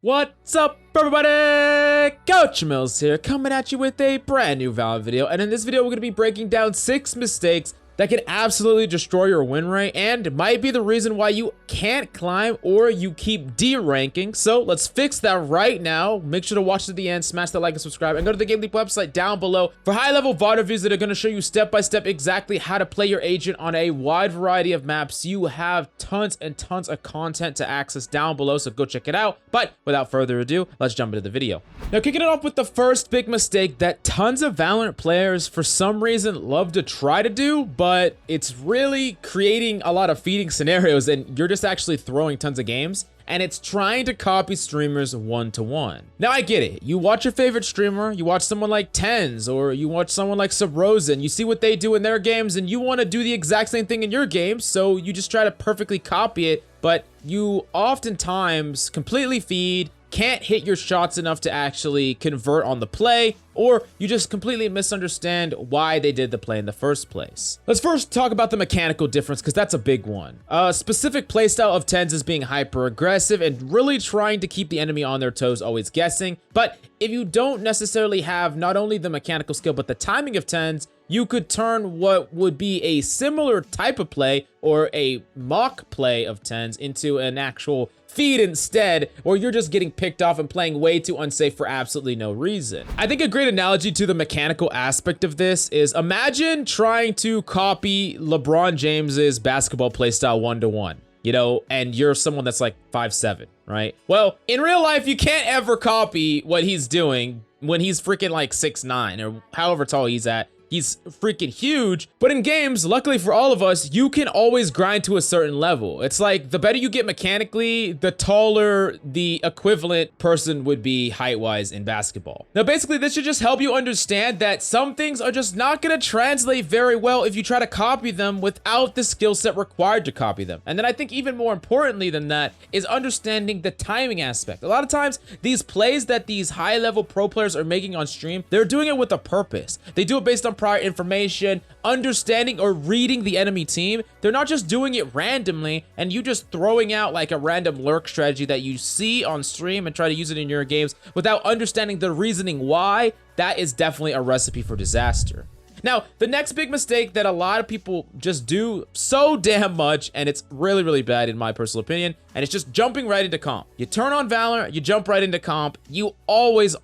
What's up, everybody? Coach Mills here, coming at you with a brand new Valorant video. And in this video, we're going to be breaking down 6 mistakes that can absolutely destroy your win rate and might be the reason why you can't climb or you keep D-ranking. So let's fix that right now. Make sure to watch to the end, smash that like and subscribe, and go to the GameLeap website down below for high-level VOD reviews that are going to show you step-by-step exactly how to play your agent on a wide variety of maps. You have tons and tons of content to access down below, so go check it out. But without further ado, let's jump into the video. Now, kicking it off with the first big mistake that tons of Valorant players for some reason love to try to do, but it's really creating a lot of feeding scenarios and you're just actually throwing tons of games, and it's trying to copy streamers one-to-one. Now, I get it. You watch your favorite streamer, you watch someone like Tens, or you watch someone like Subrosen, you see what they do in their games, and you want to do the exact same thing in your games, so you just try to perfectly copy it, but you oftentimes completely feed, can't hit your shots enough to actually convert on the play, or you just completely misunderstand why they did the play in the first place. Let's first talk about the mechanical difference, because that's a big one. A specific playstyle of Tens is being hyper aggressive and really trying to keep the enemy on their toes, always guessing. But if you don't necessarily have not only the mechanical skill, but the timing of Tens, you could turn what would be a similar type of play or a mock play of Tens into an actual feed instead, or you're just getting picked off and playing way too unsafe for absolutely no reason. I think a great analogy to the mechanical aspect of this is imagine trying to copy LeBron James's basketball playstyle one-to-one, you know, and you're someone that's like 5'7", right? Well, in real life, you can't ever copy what he's doing when he's freaking like 6'9", or however tall he's at. He's freaking huge, but in games, luckily for all of us, you can always grind to a certain level. It's like the better you get mechanically, the taller the equivalent person would be height-wise in basketball. Now, basically, this should just help you understand that some things are just not gonna translate very well if you try to copy them without the skill set required to copy them. And then I think even more importantly than that is understanding the timing aspect. A lot of times, these plays that these high-level pro players are making on stream, they're doing it with a purpose. They do it based on prior information, understanding or reading the enemy team. They're not just doing it randomly and you just throwing out like a random lurk strategy that you see on stream and try to use it in your games without understanding the reasoning why. That is definitely a recipe for disaster. Now, the next big mistake that a lot of people just do so damn much, and it's really, really bad in my personal opinion, and it's just jumping right into comp. You turn on Valorant, you jump right into comp. You always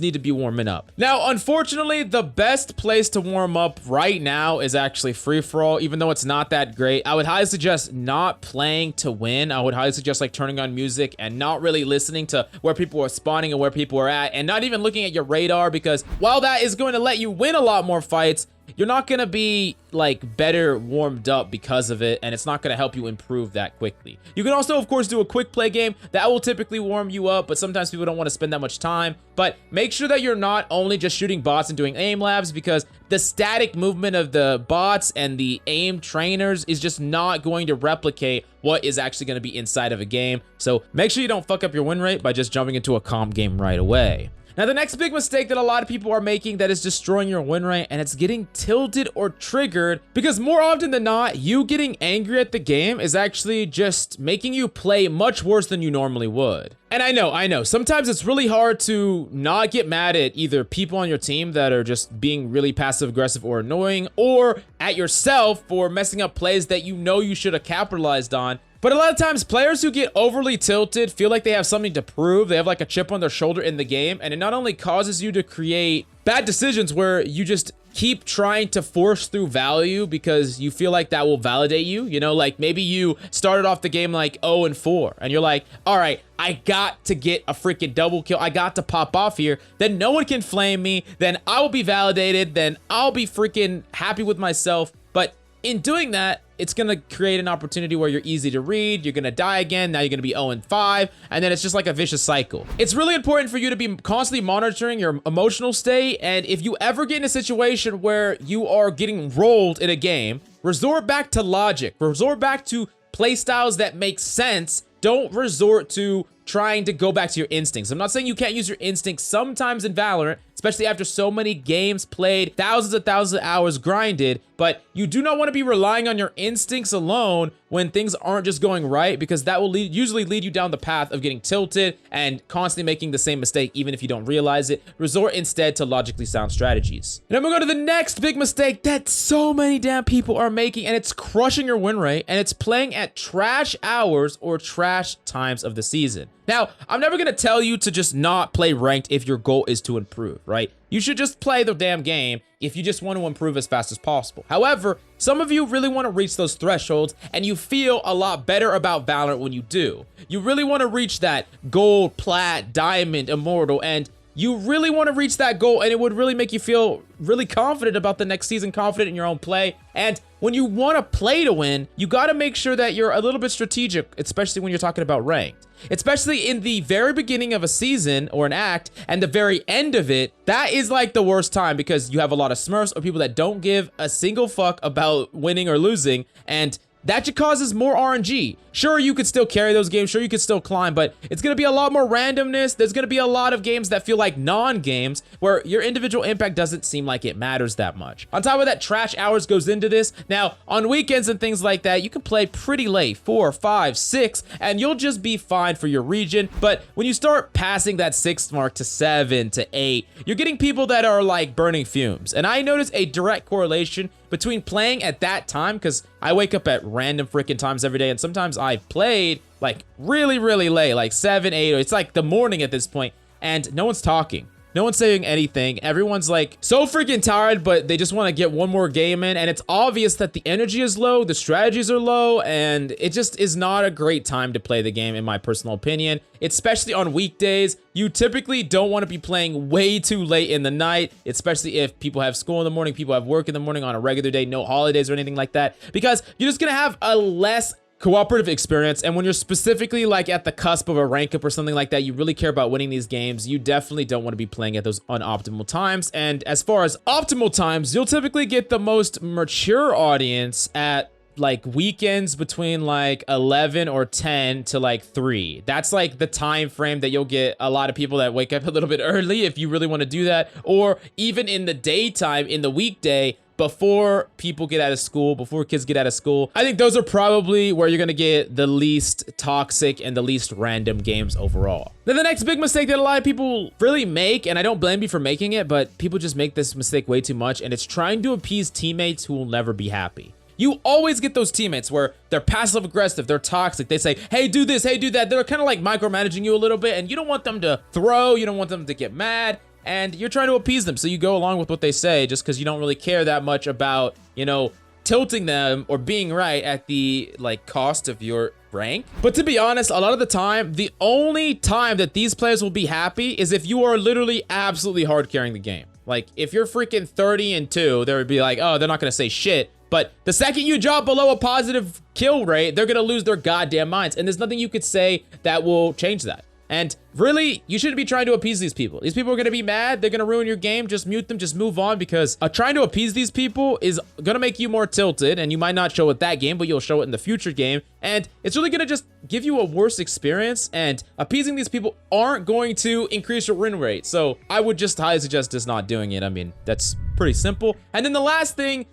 need to be warming up. Now, unfortunately, the best place to warm up right now is actually free-for-all, even though it's not that great. I would highly suggest not playing to win. I would highly suggest like turning on music and not really listening to where people are spawning and where people are at, and not even looking at your radar, because while that is going to let you win a lot more fights, you're not going to be like better warmed up because of it, and it's not going to help you improve that quickly. You can also, of course, do a quick play game. That will typically warm you up, but sometimes people don't want to spend that much time. But make sure that you're not only just shooting bots and doing aim labs, because the static movement of the bots and the aim trainers is just not going to replicate what is actually going to be inside of a game. So make sure you don't fuck up your win rate by just jumping into a comp game right away. Now, the next big mistake that a lot of people are making that is destroying your win rate, and it's getting tilted or triggered, because more often than not, you getting angry at the game is actually just making you play much worse than you normally would. And I know, sometimes it's really hard to not get mad at either people on your team that are just being really passive-aggressive or annoying, or at yourself for messing up plays that you know you should have capitalized on. But a lot of times, players who get overly tilted feel like they have something to prove. They have like a chip on their shoulder in the game, and it not only causes you to create bad decisions where you just keep trying to force through value because you feel like that will validate you. You know, like maybe you started off the game like 0-4, and you're like, all right, I got to get a freaking double kill. I got to pop off here. Then no one can flame me. Then I will be validated. Then I'll be freaking happy with myself. But in doing that, it's going to create an opportunity where you're easy to read, you're going to die again, now you're going to be 0-5, and then it's just like a vicious cycle. It's really important for you to be constantly monitoring your emotional state, and if you ever get in a situation where you are getting rolled in a game, resort back to logic, resort back to playstyles that make sense. Don't resort to trying to go back to your instincts. I'm not saying you can't use your instincts sometimes in Valorant, especially after so many games played, thousands of hours grinded, but you do not want to be relying on your instincts alone when things aren't just going right, because that will usually lead you down the path of getting tilted and constantly making the same mistake even if you don't realize it. Resort instead to logically sound strategies. And I'm gonna go to the next big mistake that so many damn people are making, and it's crushing your win rate, and it's playing at trash hours or trash times of the season. Now, I'm never gonna tell you to just not play ranked if your goal is to improve, right? You should just play the damn game if you just want to improve as fast as possible. However, some of you really want to reach those thresholds, and you feel a lot better about Valorant when you do. You really want to reach that gold, plat, diamond, immortal, and you really want to reach that goal, and it would really make you feel really confident about the next season, confident in your own play. And when you want to play to win, you got to make sure that you're a little bit strategic, especially when you're talking about ranked. Especially in the very beginning of a season or an act and the very end of it, that is like the worst time, because you have a lot of smurfs or people that don't give a single fuck about winning or losing, and that just causes more RNG. Sure, you could still carry those games. Sure, you could still climb, but it's going to be a lot more randomness. There's going to be a lot of games that feel like non-games where your individual impact doesn't seem like it matters that much. On top of that, trash hours goes into this. Now, on weekends and things like that, you can play pretty late, 4, 5, 6, and you'll just be fine for your region. But when you start passing that 6 mark to 7 to 8, you're getting people that are like burning fumes. And I notice a direct correlation between playing at that time, because I wake up at random freaking times every day, and sometimes I played like really late, like 7, 8, it's like the morning at this point, and no one's talking. No one's saying anything. Everyone's like so freaking tired, but they just want to get one more game in. And it's obvious that the energy is low, the strategies are low, and it just is not a great time to play the game, in my personal opinion. Especially on weekdays, you typically don't want to be playing way too late in the night, especially if people have school in the morning, people have work in the morning on a regular day, no holidays or anything like that, because you're just going to have a less cooperative experience. And when you're specifically like at the cusp of a rank up or something like that, you really care about winning these games, you definitely don't want to be playing at those unoptimal times. And as far as optimal times, you'll typically get the most mature audience at like weekends between like 11 or 10 to like 3. That's like the time frame that you'll get a lot of people that wake up a little bit early if you really want to do that, or even in the daytime, in the weekday, before people get out of school, before kids get out of school. I think those are probably where you're gonna get the least toxic and the least random games overall. Then the next big mistake that a lot of people really make, and I don't blame you for making it, but people just make this mistake way too much, and it's trying to appease teammates who will never be happy. You always get those teammates where they're passive aggressive, they're toxic, they say, hey, do this, hey, do that. They're kind of like micromanaging you a little bit, and you don't want them to throw, you don't want them to get mad, and you're trying to appease them, so you go along with what they say just because you don't really care that much about, you know, tilting them or being right at the like cost of your rank. But to be honest, a lot of the time, the only time that these players will be happy is if you are literally absolutely hard carrying the game. Like if you're freaking 30-2, they would be like, oh, they're not gonna say shit. But the second you drop below a positive kill rate, they're gonna lose their goddamn minds, and there's nothing you could say that will change that. And really, you shouldn't be trying to appease these people. These people are going to be mad. They're going to ruin your game. Just mute them. Just move on, because trying to appease these people is going to make you more tilted, and you might not show it that game, but you'll show it in the future game. And it's really going to just give you a worse experience, and appeasing these people aren't going to increase your win rate. So I would just highly suggest just not doing it. I mean, that's pretty simple. And then the last thing,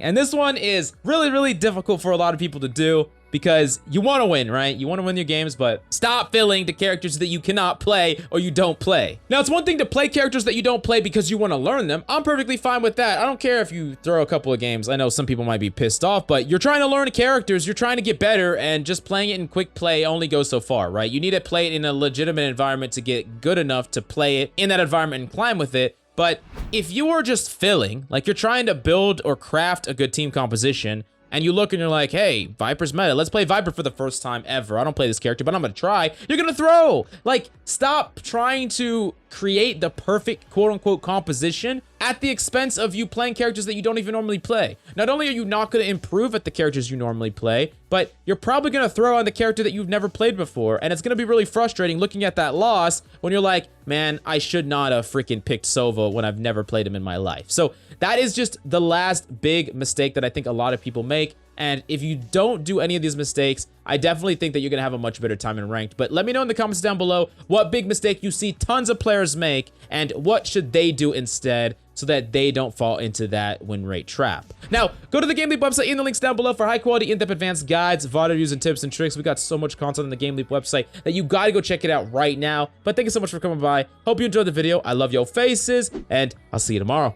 and this one is really difficult for a lot of people to do, because you want to win, right? You want to win your games, but stop filling the characters that you cannot play or you don't play. Now, it's one thing to play characters that you don't play because you want to learn them. I'm perfectly fine with that. I don't care if you throw a couple of games. I know some people might be pissed off, but you're trying to learn characters, you're trying to get better, and just playing it in quick play only goes so far, right? You need to play it in a legitimate environment to get good enough to play it in that environment and climb with it. But if you are just filling, like you're trying to build or craft a good team composition, and you look and you're like, hey, Viper's meta. Let's play Viper for the first time ever. I don't play this character, but I'm gonna try. You're gonna throw. Like, stop trying to create the perfect quote-unquote composition at the expense of you playing characters that you don't even normally play. Not only are you not gonna improve at the characters you normally play, but you're probably gonna throw on the character that you've never played before, and it's gonna be really frustrating looking at that loss when you're like, man, I should not have freaking picked Sova when I've never played him in my life. So that is just the last big mistake that I think a lot of people make. And if you don't do any of these mistakes, I definitely think that you're going to have a much better time in ranked. But let me know in the comments down below what big mistake you see tons of players make and what should they do instead so that they don't fall into that win rate trap. Now, go to the GameLeap website in the links down below for high quality, in-depth advanced guides, VOD reviews, and tips and tricks. We got so much content on the GameLeap website that you gotta go check it out right now. But thank you so much for coming by. Hope you enjoyed the video. I love your faces, and I'll see you tomorrow.